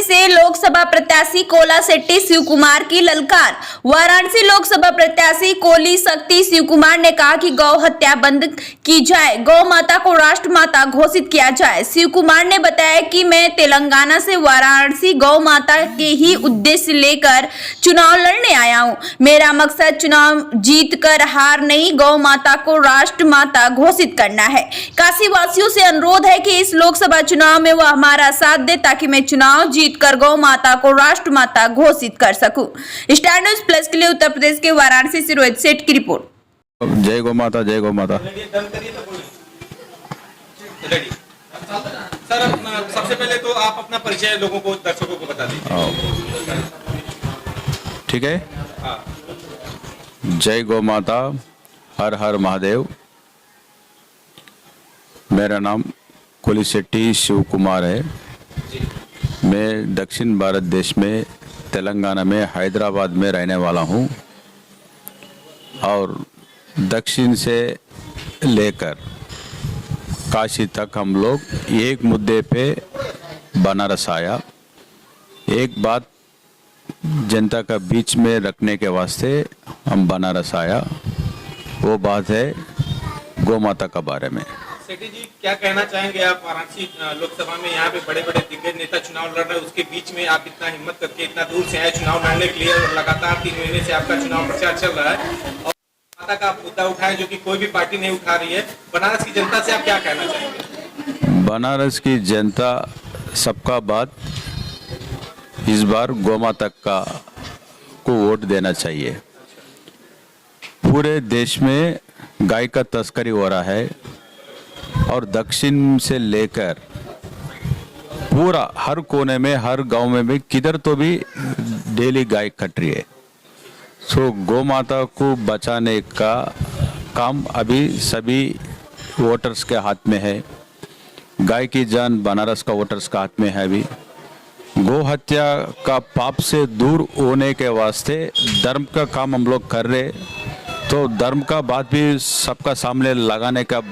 वाराणसी से लोकसभा प्रत्याशी कोला शेट्टी शिव कुमार की ललकार। वाराणसी लोकसभा प्रत्याशी कोली शक्ति शिव कुमार ने कहा कि गौ हत्या बंद की जाए, गौ माता को राष्ट्र माता घोषित किया जाए। शिव कुमार ने बताया कि मैं तेलंगाना से वाराणसी गौ माता के ही उद्देश्य लेकर चुनाव लड़ने आया हूं। मेरा मकसद चुनाव जीत कर हार नहीं, गौ माता को राष्ट्र माता घोषित करना है। काशी वासियों से अनुरोध है कि इस लोकसभा चुनाव में वह हमारा साथ दे ताकि मैं चुनाव जीतकर गौ माता को राष्ट्र माता घोषित कर सकूं। स्टार न्यूज़ प्लस के लिए उत्तर प्रदेश के वाराणसी से रोहित सेठ की रिपोर्ट। जय गौ माता, जय गौ माता। सर, सबसे पहले तो आप अपना परिचय लोगों को, दर्शकों को बता दीजिए। ठीक है। जय गौ माता, हर हर महादेव। मेरा नाम कोली शेट्टी शिव कुमार है। मैं दक्षिण भारत देश में तेलंगाना में हैदराबाद में रहने वाला हूँ और दक्षिण से लेकर काशी तक हम लोग एक मुद्दे पे बनारस आया। एक बात जनता का बीच में रखने के वास्ते हम बनारस आया, वो बात है गौ माता का बारे में। शेट्टी जी, क्या कहना चाहेंगे आप? वाराणसी लोकसभा में यहाँ पे बड़े बड़े दिग्गज नेता चुनाव लड़ रहे हैं, उसके बीच में आप इतना हिम्मत करके इतना दूर से आए चुनाव लड़ने के लिए और लगातार 3 महीने से आपका चुनाव प्रचार चल रहा है और माता का आप मुद्दा उठाए जो कि कोई भी पार्टी नहीं उठा रही है। बनारस की जनता से आप क्या कहना चाहेंगे? बनारस की जनता सबका बात इस बार गौ माता का को वोट देना चाहिए। पूरे देश में गाय का तस्करी हो रहा है और दक्षिण से लेकर पूरा हर कोने में, हर गांव में भी किधर तो भी डेली गाय कट रही है। सो गौ माता को बचाने का काम अभी सभी वोटर्स के हाथ में है। गाय की जान बनारस का वोटर्स का हाथ में है। अभी गौ हत्या का पाप से दूर होने के वास्ते धर्म का काम हम लोग कर रहे, तो धर्म का बात भी सबका सामने लगाने का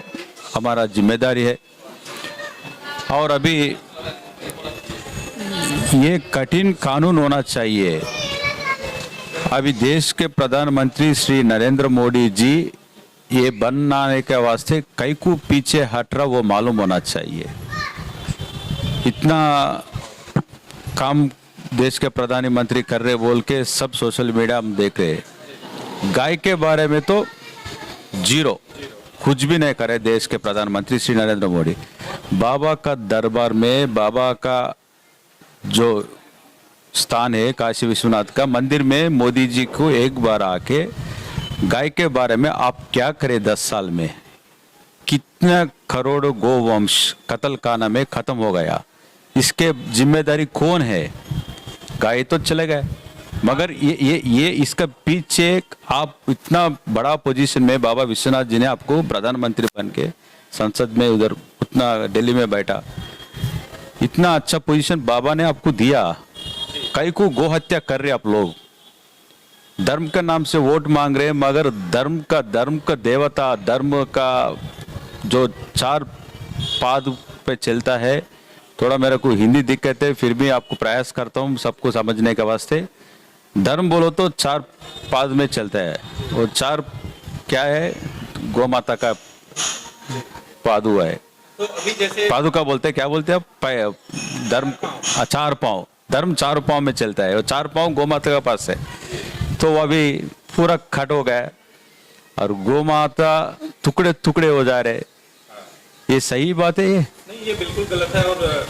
हमारा जिम्मेदारी है। और अभी ये कठिन कानून होना चाहिए। अभी देश के प्रधानमंत्री श्री नरेंद्र मोदी जी ये बनाने के वास्ते कई को पीछे हट रहा वो मालूम होना चाहिए। इतना काम देश के प्रधानमंत्री कर रहे बोल के सब सोशल मीडिया हम देख रहे। गाय के बारे में तो जीरो, कुछ भी नहीं करे देश के प्रधानमंत्री श्री नरेंद्र मोदी। बाबा का दरबार में, बाबा का जो स्थान है काशी विश्वनाथ का मंदिर में, मोदी जी को एक बार आके गाय के बारे में आप क्या करें 10 साल में, कितना करोड़ गोवंश कत्ल खाना में खत्म हो गया, इसके जिम्मेदारी कौन है? गाय तो चले गए, मगर ये इसका पीछे आप इतना बड़ा पोजीशन में बाबा विश्वनाथ जी ने आपको प्रधानमंत्री बन के संसद में उधर उतना दिल्ली में बैठा, इतना अच्छा पोजीशन बाबा ने आपको दिया। कई को गो हत्या कर रहे आप लोग, धर्म का नाम से वोट मांग रहे हैं, मगर धर्म का देवता, धर्म का जो 4 पाद पे चलता है। थोड़ा मेरे को हिंदी दिक्कत है, फिर भी आपको प्रयास करता हूँ सबको समझने के वास्ते। धर्म बोलो तो 4 पाद में चलता है, और 4 क्या है? गौ माता का पादु है। तो अभी जैसे पादु का बोलते हैं, क्या बोलते हैं आप? धर्म 4 पाँव, धर्म 4 पाँव में चलता है और 4 पाँव गौ माता के पास है। तो अभी पूरा खट हो गया और गौ माता टुकड़े टुकड़े हो जा रहे। ये सही बात है? ये नहीं, ये बिल्कुल गलत है। और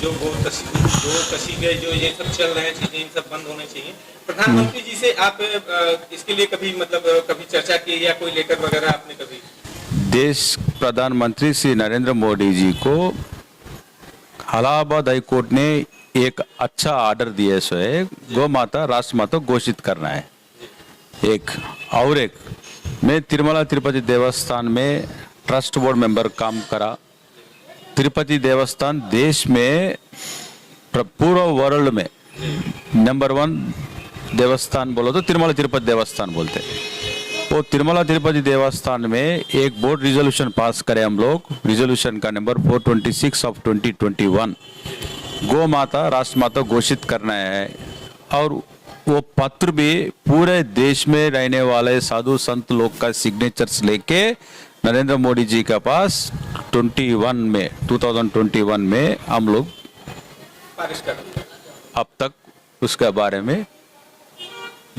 जो गो कशी गए, जो ये सब चल रहे हैं चीजें, इन सब बंद होने चाहिए। प्रधानमंत्री जी से आप इसके लिए कभी कभी चर्चा की या कोई लेटर वगैरह आपने कभी? देश प्रधानमंत्री श्री नरेंद्र मोदी जी को इलाहाबाद हाई कोर्ट ने एक अच्छा ऑर्डर दिया है, गौ माता राष्ट्र माता घोषित करना है। एक मैं तिरुमला तिरुपति देवस्थान में ट्रस्ट बोर्ड मेंबर काम करा। तिरुपति देवस्थान देश में पूरा वर्ल्ड में नंबर 1 देवस्थान बोलो तो तिरुमला तिरुपति देवस्थान बोलते। वो तिरुमला तिरुपति देवस्थान में एक बोर्ड रिजोल्यूशन पास करे हम लोग। रिजोल्यूशन का नंबर 426 ऑफ 2021। गौ माता राष्ट्रमाता घोषित करना है। और वो पत्र भी पूरे देश में रहने वाले साधु संत लोग का सिग्नेचर्स लेके नरेंद्र मोदी जी के पास 2021 में हम लोग पारिश कर दिया। अब तक उसके बारे में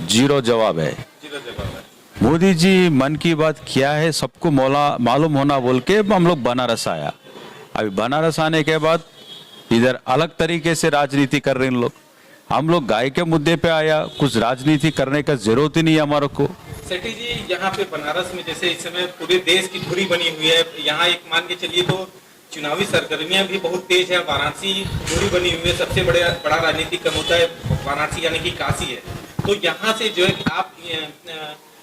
जीरो जवाब है। जीरो जवाब है। मोदी जी मन की बात क्या है सबको मालूम होना बोल के हम लोग बनारस आया। अभी बनारस आने के बाद इधर अलग तरीके से राजनीति कर रहे हैं लोग। हम लोग गाय के मुद्दे पे आया, कुछ राजनीति करने का जरूरत ही नहीं है हमारे को। सेठी जी, यहाँ पे बनारस में जैसे इस समय पूरे देश की धुरी बनी हुई है, यहाँ एक मान के चलिए तो चुनावी सरगर्मियां भी बहुत तेज है। वाराणसी धुरी बनी हुई है, सबसे बड़ा राजनीतिक मुद्दा है वाराणसी यानी कि काशी है। तो यहाँ से जो है आप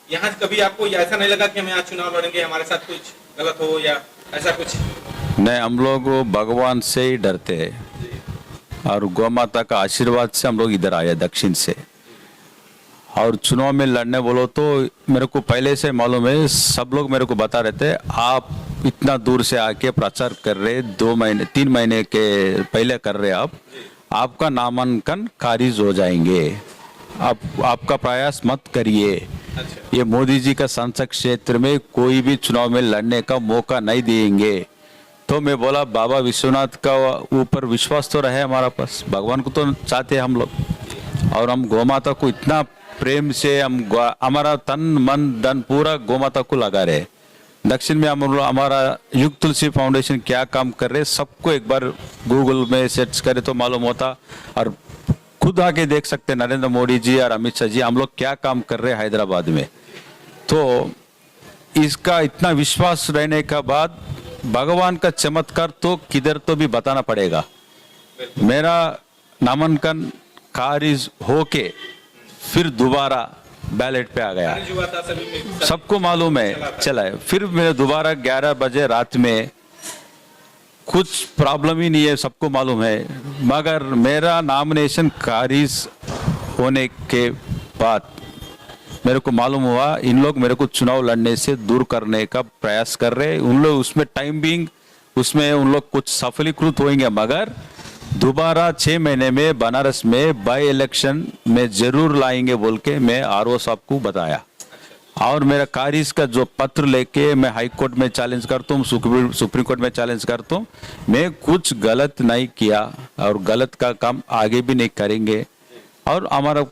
यहाँ कभी आपको ऐसा नहीं लगा कि हम यहाँ चुनाव लड़ेंगे, हमारे साथ कुछ गलत हो या ऐसा कुछ? नहीं, हम लोग भगवान से ही डरते हैं और गौ माता का आशीर्वाद से हम लोग इधर आए दक्षिण से। और चुनाव में लड़ने बोलो तो मेरे को पहले से मालूम है, सब लोग मेरे को बता रहे थे आप इतना दूर से आके प्रचार कर रहे, 3 महीने के पहले कर रहे, आपका नामांकन खारिज हो जाएंगे, आपका प्रयास मत करिए। अच्छा। ये मोदी जी का संसद क्षेत्र में कोई भी चुनाव में लड़ने का मौका नहीं देंगे। तो मैं बोला बाबा विश्वनाथ का ऊपर विश्वास तो रहे हमारा पास, भगवान को तो चाहते हैं हम लोग। और हम गौ माता को इतना प्रेम से हमारा तन मन धन पूरा गौ माता को लगा रहे। दक्षिण में हमारा युग तुलसी फाउंडेशन क्या काम कर रहे सबको एक बार गूगल में सर्च करे तो मालूम होता। और खुद आके देख सकते हैं नरेंद्र मोदी जी और अमित शाह जी हम लोग क्या काम कर रहे हैं हैदराबाद में। तो इसका इतना विश्वास रहने का बाद भगवान का चमत्कार तो किधर तो भी बताना पड़ेगा। मेरा नामांकन खारिज होके फिर दोबारा बैलेट पे आ गया, सबको मालूम है चला है। फिर मैं दोबारा 11 बजे रात में, कुछ प्रॉब्लम ही नहीं है, सबको मालूम है। मगर मेरा नॉमिनेशन खारिज होने के बाद मेरे को मालूम हुआ इन लोग मेरे को चुनाव लड़ने से दूर करने का प्रयास कर रहे हैं। उन लोग उसमें टाइम बिंग उसमें उन लोग कुछ सफलीकृत होंगे, मगर दोबारा 6 महीने में बनारस में बाई इलेक्शन में जरूर लाएंगे बोल के मैं आरओ साहब को बताया। और मेरा खारिज का जो पत्र लेके मैं हाई कोर्ट में चैलेंज करता हूँ, सुप्रीम कोर्ट में चैलेंज करता हूँ। मैं कुछ गलत नहीं किया और गलत का काम आगे भी नहीं करेंगे। और हमारा